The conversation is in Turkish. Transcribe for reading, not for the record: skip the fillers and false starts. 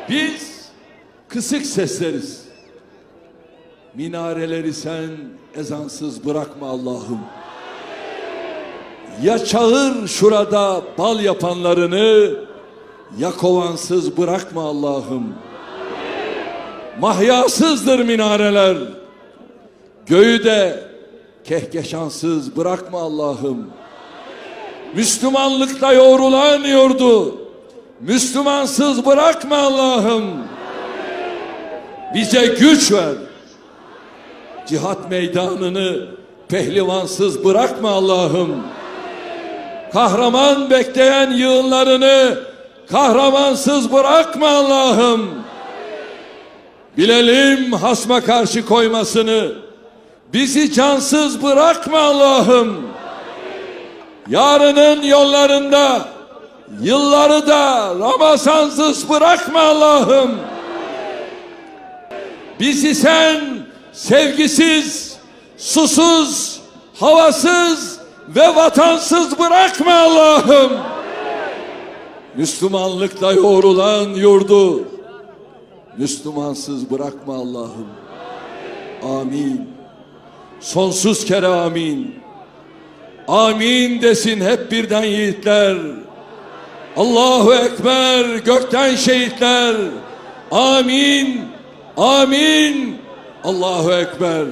Biz kısık sesleriz. Minareleri sen ezansız bırakma Allah'ım. Ya çağır şurada bal yapanlarını, ya kovansız bırakma Allah'ım. Mahyasızdır minareler, göğü de kehkeşansız bırakma Allah'ım. Müslümanlıkta yoğrulan yurdu Müslümansız bırakma Allah'ım. Bize güç ver. Cihat meydanını pehlivansız bırakma Allah'ım. Kahraman bekleyen yığınlarını kahramansız bırakma Allah'ım. Bilelim hasma karşı koymasını, bizi cansız bırakma Allah'ım. Yarının yollarında yılları da Ramazansız bırakma Allah'ım. Bizi sen sevgisiz, susuz, havasız ve vatansız bırakma Allah'ım. Müslümanlıkla yoğrulan yurdu Müslümansız bırakma Allah'ım. Amin. Sonsuz kere amin. Amin desin hep birden yiğitler. Allahu Ekber gökten şehitler. Amin. Amin. Allahu Ekber.